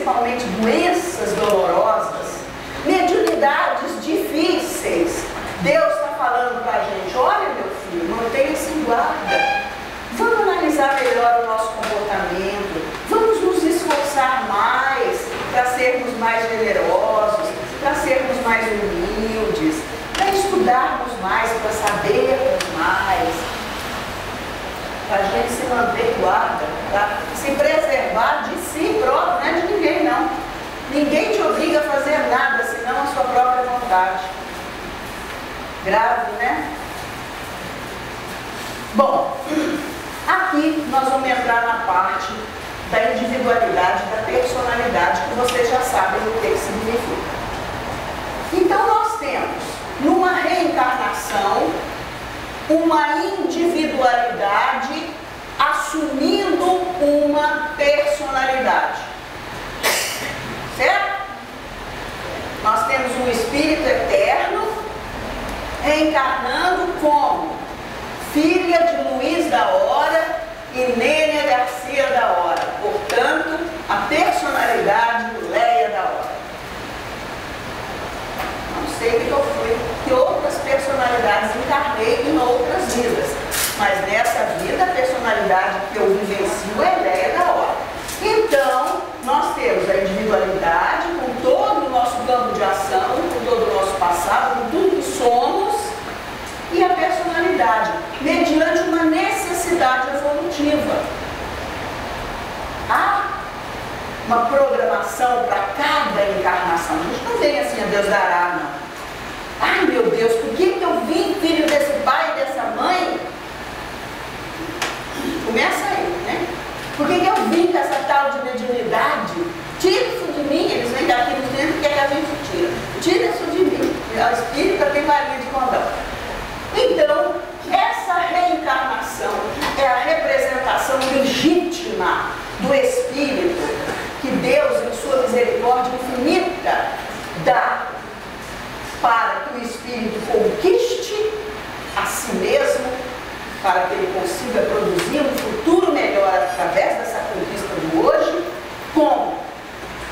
A: principalmente doenças dolorosas, mediunidades difíceis. Deus está falando para a gente: olha, meu filho, mantenha-se em guarda. Vamos analisar melhor o nosso comportamento. Vamos nos esforçar mais para sermos mais generosos, para sermos mais humildes, para estudarmos mais, para sabermos mais, para a gente se manter em guarda, para se preservar de si próprio, não é de ninguém não. Ninguém te obriga a fazer nada, senão a sua própria vontade. Grave, né? Bom, aqui nós vamos entrar na parte da individualidade, da personalidade, que vocês já sabem o que significa. Então nós temos, numa reencarnação, uma individualidade assumindo uma personalidade. Certo? Nós temos um espírito eterno reencarnando como filha de Luiz da Hora e Nênia Garcia da Hora. Portanto, a personalidade do Leia da Hora. Não sei que eu fui, que outras personalidades encarnei em outras vidas, mas nessa vida a personalidade que eu vivencio é Leia da Hora. Então, nós temos a individualidade com todo o nosso campo de ação, com todo o nosso passado, com tudo que somos, e a personalidade, mediante uma necessidade evolutiva. Há uma programação para cada encarnação. A gente não vem assim, a Deus dará, não. Ai, meu Deus, por que eu vim filho desse pai e dessa mãe? Começa aí, né? Por que eu vim com essa tal de mediunidade? Tira isso de mim. Eles vêm daqui nos dentro, o que é que a gente tira? Tira isso de mim. O espírito tem varinha de condão. Então, essa reencarnação é a representação legítima do espírito que Deus, em sua misericórdia infinita, dá para que o espírito conquiste a si mesmo, para que ele consiga produzir um futuro melhor através dessa conquista do hoje. Como?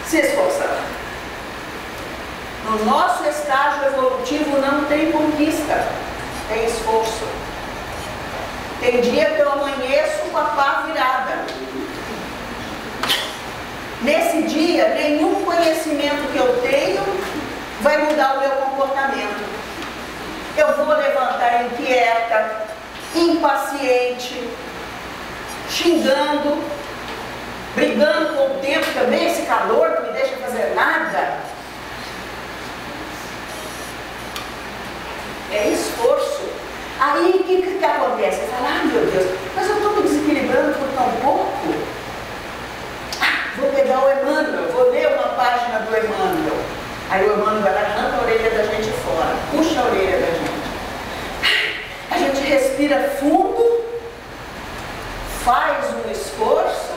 A: Se esforçando. No nosso estágio evolutivo não tem conquista, tem esforço. Tem dia que eu amanheço com a pá virada. Nesse dia, nenhum conhecimento que eu tenho vai mudar o meu comportamento. Eu vou levantar inquieta, impaciente, xingando, brigando com o tempo também, esse calor não me deixa fazer nada. É esforço. Aí o que acontece? Você fala: ah, meu Deus, mas eu estou me desequilibrando por tão pouco. Vou pegar o Emmanuel, vou ler uma página do Emmanuel. Aí o Emmanuel vai lá, arranca a orelha da gente fora, puxa a orelha da gente. A gente respira fundo, faz um esforço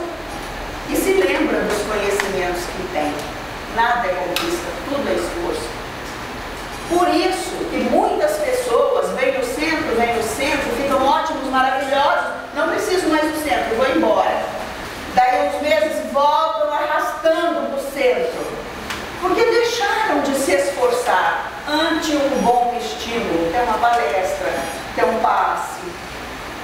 A: e se lembra dos conhecimentos que tem. Nada é conquista, tudo é esforço. Por isso que muitas pessoas vêm no centro, ficam ótimos, maravilhosos, não preciso mais do centro, vou embora. Daí uns meses voltam arrastando para o centro, porque deixaram de se esforçar ante um bom estímulo, que é uma palestra, que é um passe,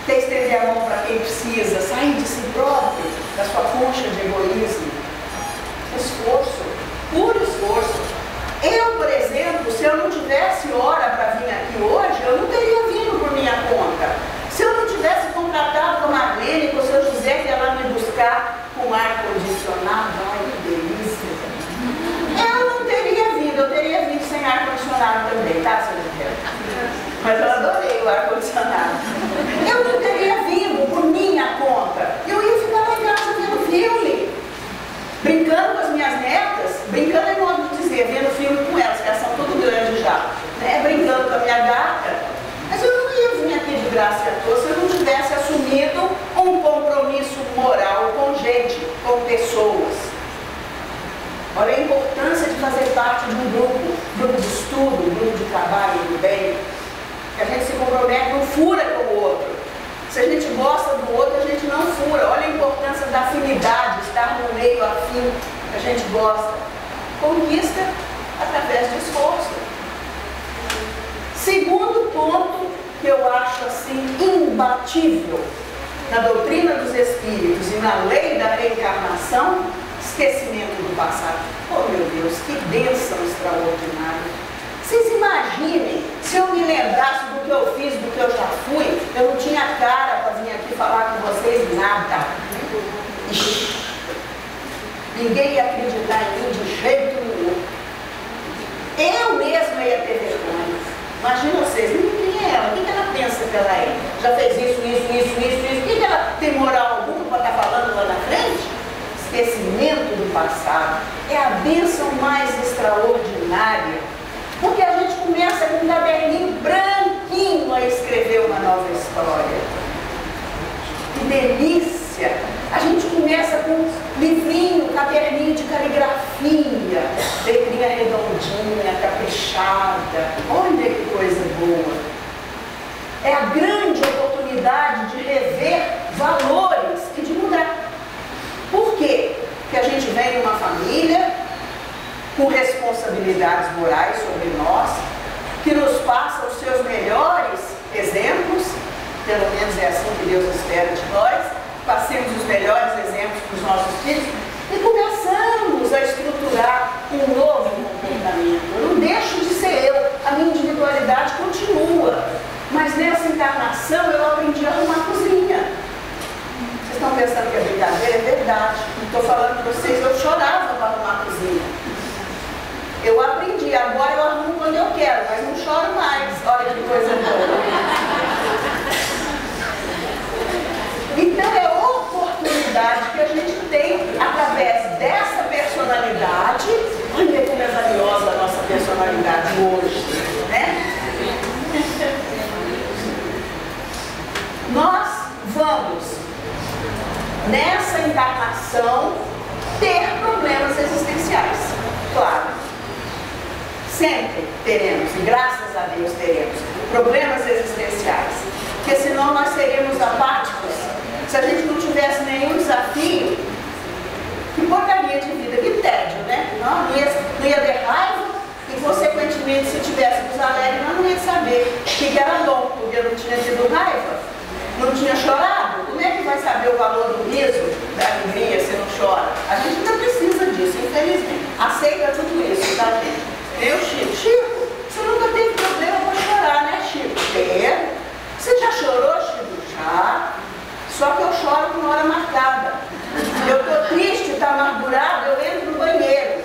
A: que é estender a mão para quem precisa, sair de si próprio, da sua concha de egoísmo. Esforço, puro esforço. Eu, por exemplo, se eu não tivesse hora para vir aqui hoje, eu não teria vindo por minha conta. Se eu não tivesse contratado com a Marlene, com o seu José, que ia lá me buscar com ar-condicionado, ai que delícia. Eu não teria vindo, eu teria vindo sem ar-condicionado também, tá, seu José? Mas eu adorei o ar-condicionado. Eu não teria vindo por minha conta. Eu ia ficar lá em casa vendo filme, brincando com as minhas netas, brincando é modo de dizer, vendo filme com elas, que elas são tudo grandes já, né? Brincando com a minha gata. Mas eu não ia vir aqui de graça à toa se eu não tivesse assumido um compromisso moral com gente, com pessoas. Olha a importância de fazer parte de um grupo de estudo, grupo de trabalho do bem, que a gente se compromete, não fura com o outro. Se a gente gosta do outro, a gente não fura. Olha a importância da afinidade, estar no meio afim. a gente gosta, conquista através de esforço. Segundo ponto que eu acho assim imbatível na doutrina dos espíritos e na lei da reencarnação, esquecimento do passado. Oh meu Deus, que bênção extraordinária! Vocês imaginem, se eu me lembrasse do que eu fiz, do que eu já fui, eu não tinha cara para vir aqui falar com vocês nada. Ixi, ninguém ia acreditar em mim de jeito nenhum. Eu mesma ia ter vergonha. Imagina vocês, quem é ela? O que ela pensa que ela é? Já fez isso. O que ela tem moral alguma para estar falando lá na frente? Esquecimento do passado é a bênção mais extraordinária. Porque a gente começa com um caderninho branquinho a escrever uma nova história. Que delícia! A gente começa com um livrinho, caderninho de caligrafia, letrinha redondinha, caprichada. Olha que coisa boa! É a grande oportunidade de rever valores e de mudar. Por quê? Porque a gente vem de uma família com responsabilidades morais sobre nós, que nos passa os seus melhores exemplos, pelo menos é assim que Deus espera de nós, passemos os melhores exemplos para os nossos filhos e começamos a estruturar um novo comportamento. Eu não deixo de ser eu, a minha individualidade continua, mas nessa encarnação eu aprendi a arrumar cozinha. Vocês estão pensando que é brincadeira? É verdade. Estou falando para vocês, eu chorava para arrumar cozinha. Eu aprendi, agora eu arrumo quando eu quero, mas não choro mais. Olha que coisa boa. Então é oportunidade que a gente tem através dessa personalidade. Olha como é valiosa a nossa personalidade hoje, né? Nós vamos, nessa encarnação, ter problemas existenciais, claro. Sempre teremos, e graças a Deus teremos, problemas existenciais. Porque senão nós seríamos apáticos. Se a gente não tivesse nenhum desafio, que porcaria de vida, que tédio, né? Não ia ter raiva e, consequentemente, se tivéssemos alegre, nós não ia saber que era bom, porque não tinha tido raiva, não tinha chorado. Como é que vai saber o valor do riso, da alegria, se não chora? A gente ainda precisa disso, infelizmente. Aceita tudo isso, tá, gente? Eu, Chico, você nunca teve problema para chorar, né, Chico? É. Você já chorou, Chico? Já. Só que eu choro com hora marcada. Eu estou triste, está amargurado, eu entro no banheiro.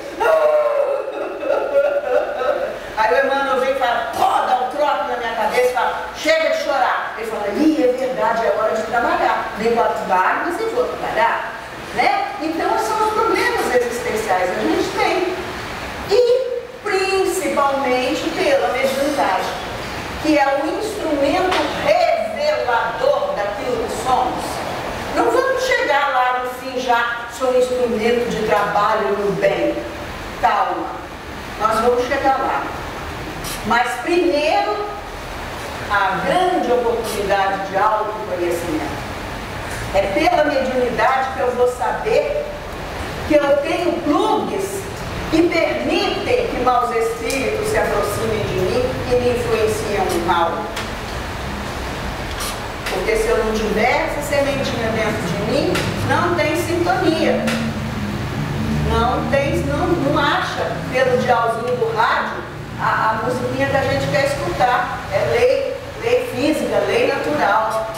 A: Aí o Emmanuel vem e fala, dá um troco na minha cabeça e fala, chega de chorar. Ele fala, é verdade, é hora de trabalhar. Nem quatro lágrimas e vou trabalhar. Né? Então, são os problemas existenciais que a gente tem. E principalmente pela mediunidade, que é o instrumento revelador daquilo que somos. Não vamos chegar lá no fim já, sou um instrumento de trabalho no bem. Calma, nós vamos chegar lá. Mas primeiro, a grande oportunidade de autoconhecimento. É pela mediunidade que eu vou saber que eu tenho plugs que permitem que maus espíritos se aproximem de mim e me influenciam no mal. Porque se eu não tiver essa sementinha dentro de mim, não tem sintonia. Não acha pelo dialzinho do rádio a musiquinha que a gente quer escutar. É lei física, lei natural.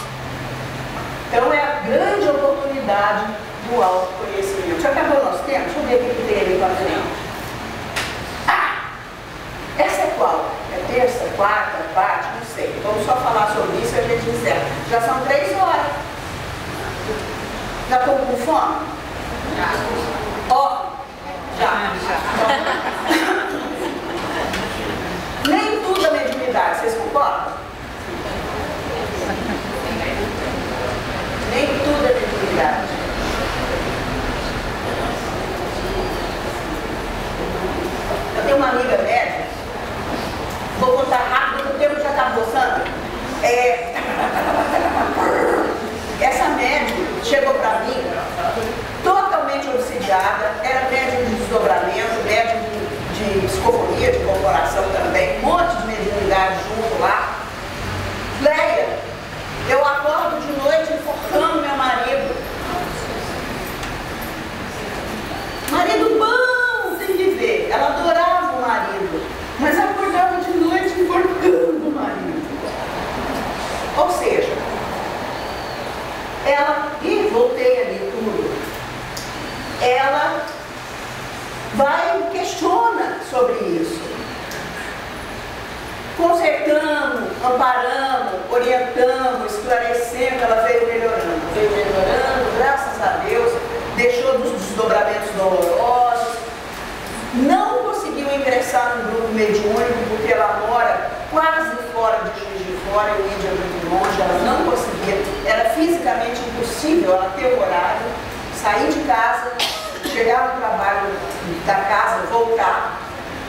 A: Então é a grande oportunidade do autoconhecimento. Já acabou o nosso tempo? Deixa eu ver o que tem ali para frente. Essa é qual? É terça, quarta, parte? Não sei. Vamos só falar sobre isso e a gente encerra. Já são 3 horas. Já estou com fome? Já. Já. Nem tudo é mediunidade, vocês concordam? Nem tudo é mediunidade. Eu tenho uma amiga médica, vou contar rápido, porque o tempo já está avançando. Essa médica chegou para mim totalmente obsidiada, era médium sintonia, de corporação também, um monte de mediunidade junto lá. Leia, eu acordo de noite enforcando meu marido. Marido bom, tem que ver. Ela adorava o marido, mas acordava de noite enforcando o marido. Ou seja, ela, e voltei ali tudo, ela vai e questiona sobre isso. Consertamos, amparamos, orientamos, esclarecendo, ela veio melhorando, graças a Deus, deixou dos desdobramentos dolorosos, não conseguiu ingressar no grupo mediúnico, porque ela mora quase fora de Juiz de Fora, e o Índia é muito longe, ela não conseguia, era fisicamente impossível ela ter o horário, sair de casa, chegar no trabalho da casa, voltar.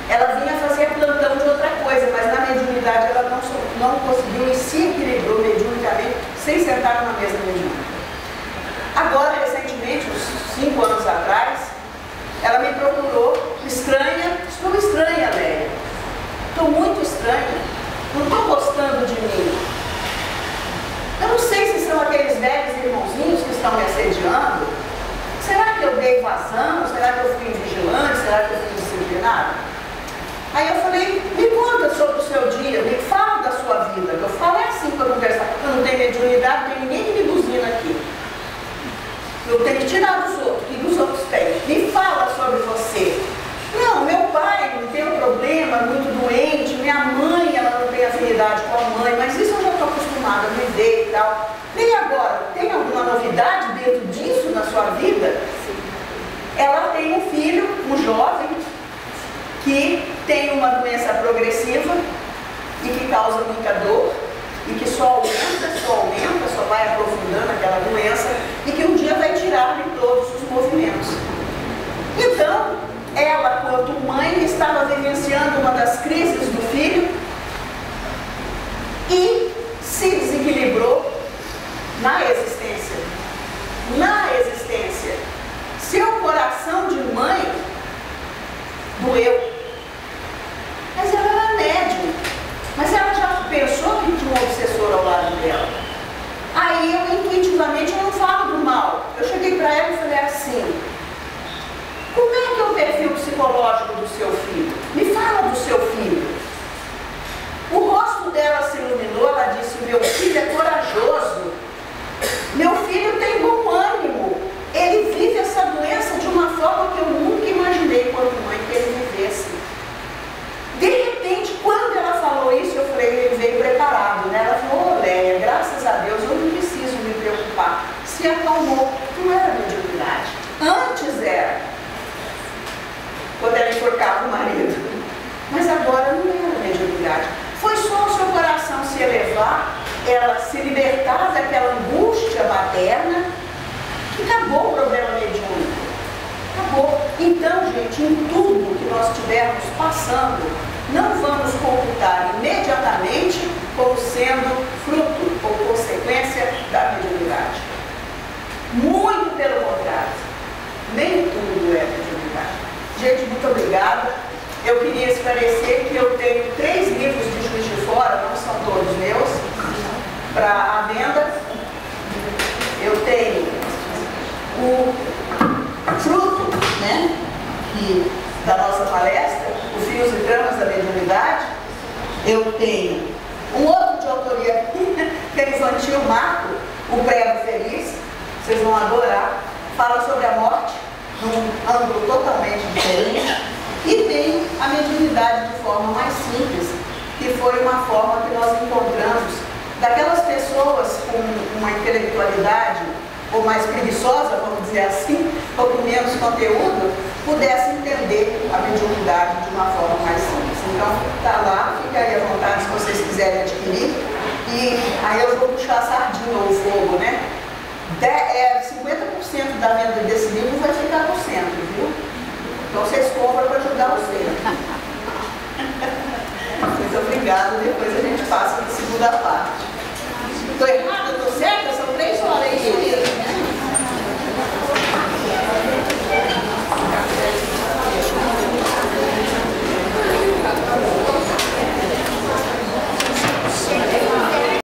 A: Ela vinha fazer plantão de outra coisa, mas na mediunidade ela não conseguiu e se equilibrou mediunicamente sem sentar numa mesa mediúnica. Agora, recentemente, uns 5 anos atrás, ela me procurou, estranha, estou estranha, Lélia. Estou muito estranha, não estou gostando de mim. Eu não sei se são aqueles velhos irmãozinhos que estão me assediando. Será que eu dei vazão? Será que eu fui invigilante? Será que eu fui disciplinado? Aí eu falei, me conta sobre o seu dia, me fala da sua vida. Eu falo é assim para conversar, eu não tenho mediunidade, não tem ninguém que me buzina aqui. Eu tenho que tirar dos outros, que os outros têm. Me fala sobre você. Não, meu pai não tem um problema, muito doente, minha mãe, ela não tem afinidade com a mãe, mas isso eu já estou acostumada a viver e tal. E agora, tem alguma novidade dentro disso na sua vida? Ela tem um filho, um jovem, que tem uma doença progressiva e que causa muita dor e que só aumenta, só vai aprofundando aquela doença e que um dia vai tirar-lhe todos os movimentos. Então, ela, quanto mãe, estava vivenciando uma das crises do filho e se desequilibrou na existência. Na existência. Seu coração de mãe doeu. Mas ela era médium. Mas ela já pensou que tinha um obsessor ao lado dela. Aí eu intuitivamente eu não falo do mal. Eu cheguei para ela e falei assim, como é que é o perfil psicológico do seu filho? Me fala do seu filho. O rosto dela se iluminou, ela disse, meu filho é corajoso. Meu filho tem bom ânimo. Ele vive essa doença de uma forma que eu nunca imaginei quando mãe que ele vivesse. De repente, quando ela falou isso, eu falei, ele veio preparado, né? Ela falou, Lélia, graças a Deus, eu não preciso me preocupar. Se acalmou, não era mediunidade. Antes era, quando ela enforcava o marido. Mas agora não era mediunidade. Foi só o seu coração se elevar, ela se libertar daquela angústia materna, que acabou o problema mediúnico. Acabou. Então, gente, em tudo que nós estivermos passando, não vamos computar imediatamente como sendo fruto ou consequência da mediunidade. Muito pelo contrário. Nem tudo é mediunidade. Gente, muito obrigada. Eu queria esclarecer que eu tenho 3 livros de Juiz de Fora, não são todos meus, para a venda. Eu tenho o fruto, né, da nossa palestra, o Fios e Tramas da Mediunidade. Eu tenho um outro de autoria que é infantil, Marco, o Prego Feliz, vocês vão adorar, fala sobre a morte, num ângulo totalmente diferente, e tem a mediunidade de forma mais simples, que foi uma forma que nós encontramos daquelas pessoas com uma intelectualidade ou mais preguiçosa, vamos dizer assim, ou com menos conteúdo, pudesse entender a mediunidade de uma forma mais simples. Então, está lá, fica aí à vontade se vocês quiserem adquirir. E aí eu vou puxar a sardinha ou o fogo, né? 50% da venda desse livro vai ficar no centro, viu? Então vocês compram para ajudar o centro. Muito obrigada, depois a gente passa para a segunda parte.